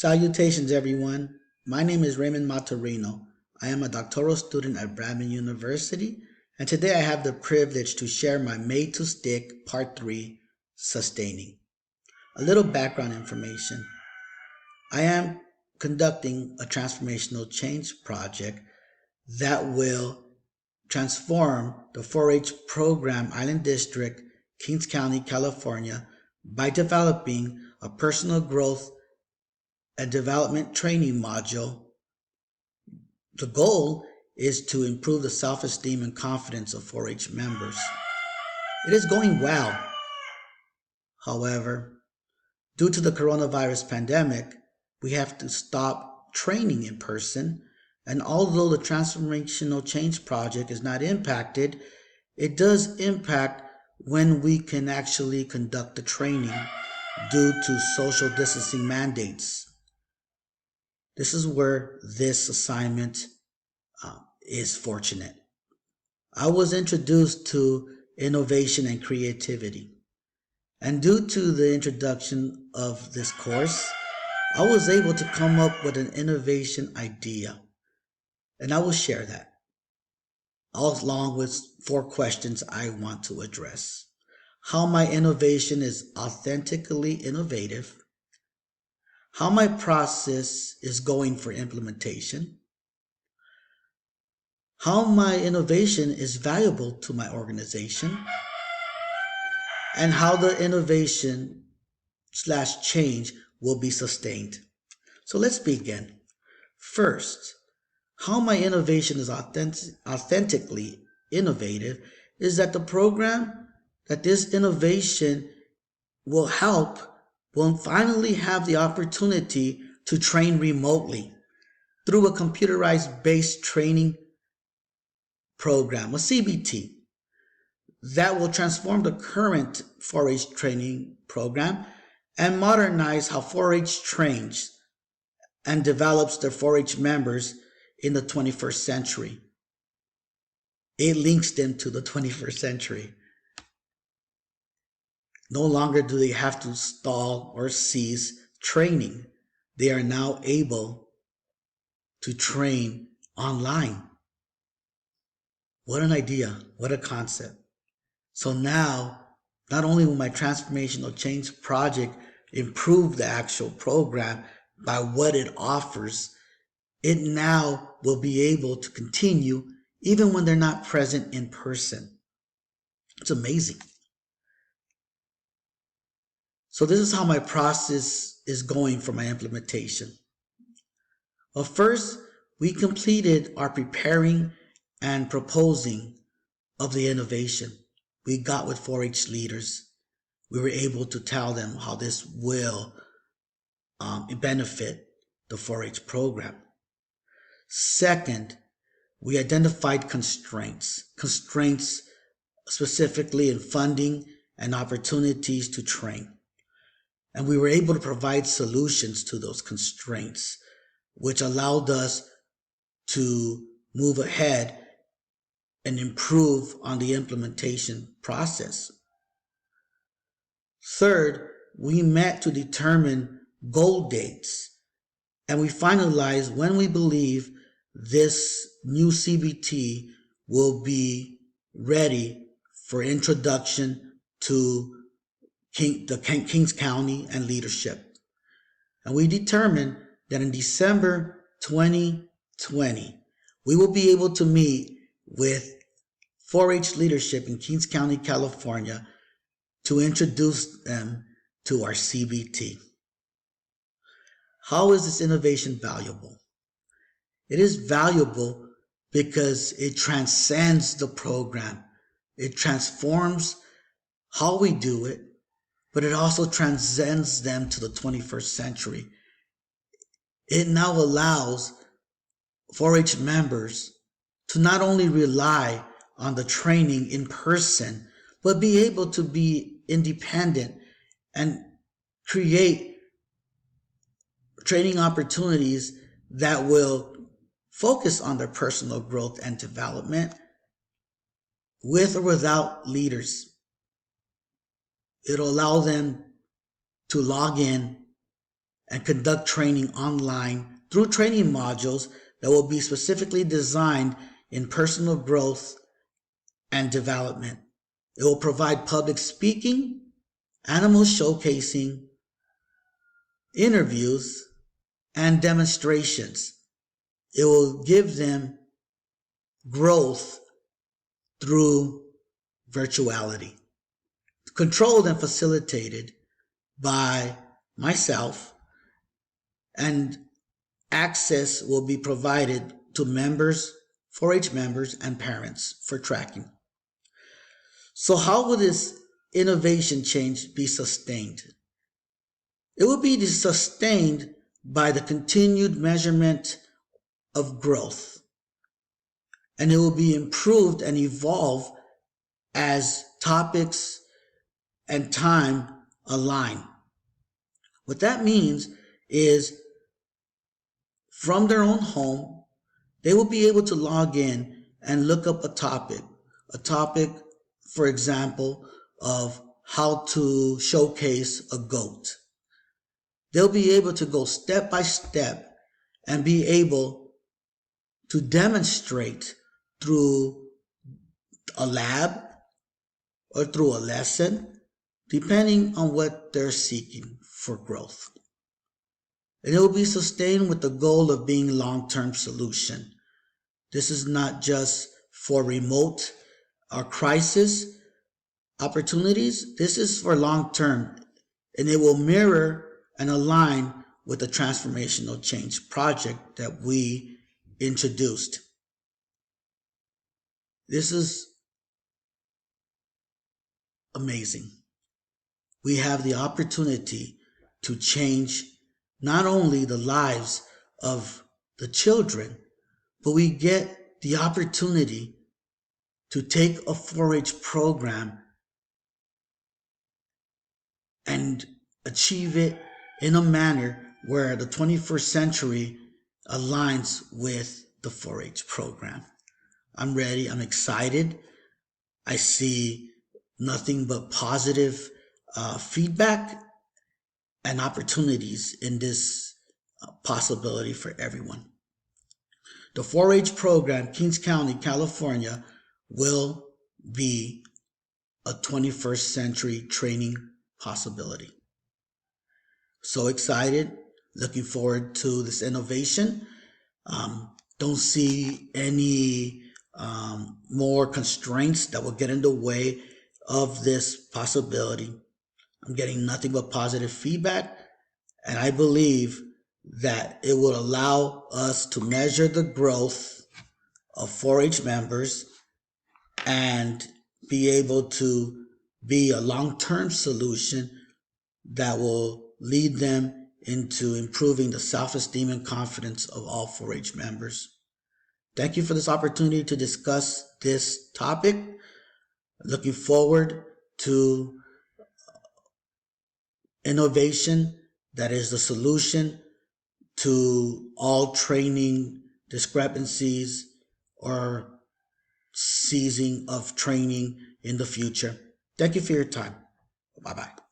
Salutations, everyone. My name is Raymond Maturino. I am a doctoral student at Bradman University, and today I have the privilege to share my Made to Stick Part 3, Sustaining. A little background information. I am conducting a transformational change project that will transform the 4-H program Island District, Kings County, California by developing a personal growth and development training module. The goal is to improve the self-esteem and confidence of 4-H members. It is going well. However, due to the coronavirus pandemic, we have to stop training in person, and although the transformational change project is not impacted, it does impact when we can actually conduct the training due to social distancing mandates. This is where this assignment is fortunate. I was introduced to innovation and creativity. And due to the introduction of this course, I was able to come up with an innovation idea. And I will share that, along with 4 questions I want to address. How my innovation is authentically innovative, how my process is going for implementation, how my innovation is valuable to my organization, and how the innovation/change will be sustained. So let's begin. First, how my innovation is authentically innovative is that the program that this innovation will help will finally have the opportunity to train remotely through a computerized based training program, a CBT, that will transform the current 4-H training program and modernize how 4-H trains and develops their 4-H members in the 21st century. It links them to the 21st century. No longer do they have to stall or cease training. They are now able to train online. What an idea, what a concept. So now, not only will my transformational change project improve the actual program by what it offers, it now will be able to continue even when they're not present in person. It's amazing. So this is how my process is going for my implementation. Well, first, we completed our preparing and proposing of the innovation. We got with 4-H leaders. We were able to tell them how this will benefit the 4-H program. Second, we identified constraints specifically in funding and opportunities to train. And we were able to provide solutions to those constraints, which allowed us to move ahead and improve on the implementation process. Third, we met to determine goal dates, and we finalized when we believe this new CBT will be ready for introduction to Kings County and leadership. And we determined that in December 2020, we will be able to meet with 4-H leadership in Kings County, California, to introduce them to our CBT. How is this innovation valuable? It is valuable because it transcends the program. It transforms how we do it, but it also transcends them to the 21st century. It now allows 4-H members to not only rely on the training in person, but be able to be independent and create training opportunities that will focus on their personal growth and development with or without leaders. It'll allow them to log in and conduct training online through training modules that will be specifically designed in personal growth and development. It will provide public speaking, animal showcasing, interviews, and demonstrations. It will give them growth through virtuality, controlled and facilitated by myself, and access will be provided to members, 4-H members, and parents for tracking. So how will this innovation change be sustained? It will be sustained by the continued measurement of growth, and it will be improved and evolve as topics and time align. What that means is from their own home, they will be able to log in and look up a topic, for example, of how to showcase a goat. They'll be able to go step by step and be able to demonstrate through a lab or through a lesson, depending on what they're seeking for growth. And it will be sustained with the goal of being a long-term solution. This is not just for remote or crisis opportunities. This is for long-term, and it will mirror and align with the transformational change project that we introduced. This is amazing. We have the opportunity to change not only the lives of the children, but we get the opportunity to take a 4-H program and achieve it in a manner where the 21st century aligns with the 4-H program. I'm ready. I'm excited. I see nothing but positive feedback and opportunities in this possibility for everyone. The 4-H program, Kings County, California, will be a 21st century training possibility. So excited, looking forward to this innovation. Don't see any more constraints that will get in the way of this possibility. I'm getting nothing but positive feedback, and I believe that it will allow us to measure the growth of 4-H members and be able to be a long-term solution that will lead them into improving the self-esteem and confidence of all 4-H members. Thank you for this opportunity to discuss this topic. Looking forward to innovation that is the solution to all training discrepancies or ceasing of training in the future. Thank you for your time. Bye-bye.